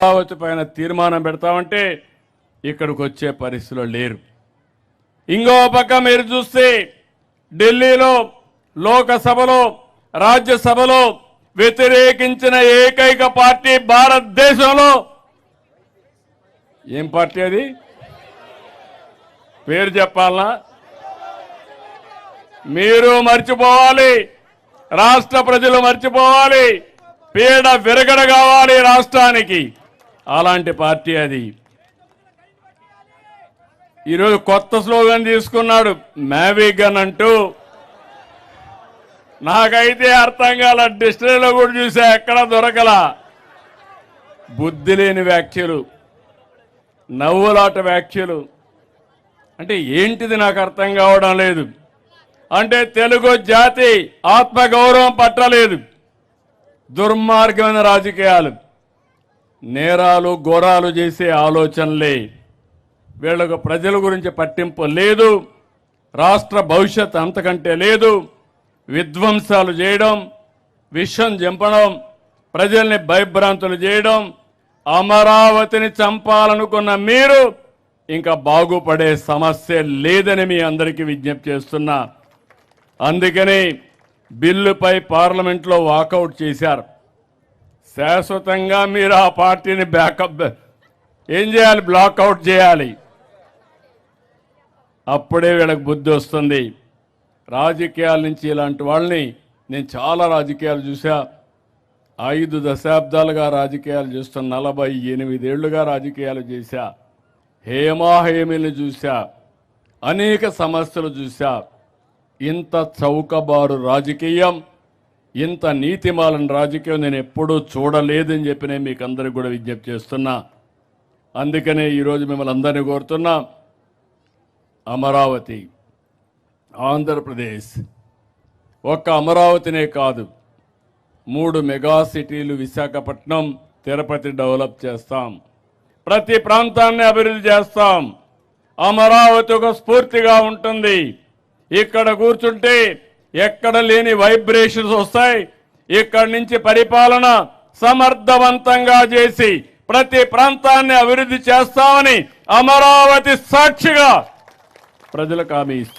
అమరావతి పైన తీర్మానం పెడతామంటే ఇక్కడికి వచ్చే పరిస్థితిలో లేరు. ఇంకో పక్క మీరు చూస్తే ఢిల్లీలో లోకసభలో రాజ్యసభలో వ్యతిరేకించిన ఏకైక పార్టీ భారతదేశంలో ఏం పార్టీ అది? పేరు చెప్పాలనా? మీరు మర్చిపోవాలి, రాష్ట్ర ప్రజలు మర్చిపోవాలి, పీడ విరగడ కావాలి రాష్ట్రానికి. అలాంటి పార్టీ అది. ఈరోజు కొత్త స్లోగన్ తీసుకున్నాడు, మ్యావిగన్ అంటూ. నాకైతే అర్థం కాల, డిక్షనరీలో కూడా చూసా, ఎక్కడ దొరకల. బుద్ధి లేని వ్యాఖ్యలు, నవ్వులాట వ్యాఖ్యలు. అంటే ఏంటిది నాకు అర్థం కావడం లేదు. అంటే తెలుగు జాతి ఆత్మగౌరవం పట్టలేదు. దుర్మార్గమైన రాజకీయాలు, నేరాలు ఘోరాలు చేసే ఆలోచనలే. వీళ్ళకు ప్రజల గురించి పట్టింపు లేదు, రాష్ట్ర భవిష్యత్ అంతకంటే లేదు. విధ్వంసాలు చేయడం, విషం చంపడం, ప్రజల్ని భయభ్రాంతులు చేయడం. అమరావతిని చంపాలనుకున్న మీరు ఇంకా బాగుపడే సమస్య లేదని మీ అందరికీ విజ్ఞప్తి చేస్తున్నా. అందుకని బిల్లుపై పార్లమెంట్లో వాకౌట్ చేశారు. శాశ్వతంగా మీరు ఆ పార్టీని బ్యాకప్ ఏం చేయాలి? బ్లాక్అవుట్ చేయాలి. అప్పుడే వీళ్ళకి బుద్ధి వస్తుంది. రాజకీయాల నుంచి ఇలాంటి వాళ్ళని నేను చాలా రాజకీయాలు చూసా. 5 దశాబ్దాలుగా రాజకీయాలు చేస్తున్న 48 ఏళ్లుగా రాజకీయాలు చేశా. హేమాహేమిని చూశా, అనేక సమస్యలు చూశా. ఇంత చౌకబారు రాజకీయం, ఇంత నీతిమాలిన రాజకీయం నేను ఎప్పుడూ చూడలేదని చెప్పి నేను మీకు అందరికీ కూడా విజ్ఞప్తి చేస్తున్నా. అందుకనే ఈరోజు మిమ్మల్ని అందరినీ కోరుతున్నా, అమరావతి, ఆంధ్రప్రదేశ్, ఒక్క అమరావతినే కాదు, 3 మెగా సిటీలు విశాఖపట్నం, తిరుపతి డెవలప్ చేస్తాం. ప్రతి ప్రాంతాన్ని అభివృద్ధి చేస్తాం. అమరావతి ఒక స్ఫూర్తిగా ఉంటుంది. ఇక్కడ కూర్చుంటే ఎక్కడ లేని వైబ్రేషన్స్ వస్తాయి. ఇక్కడి నుంచి పరిపాలన సమర్థవంతంగా చేసి ప్రతి ప్రాంతాన్ని అభివృద్ధి చేస్తామని అమరావతి సాక్షిగా ప్రజలకు హామీ ఇస్తాం.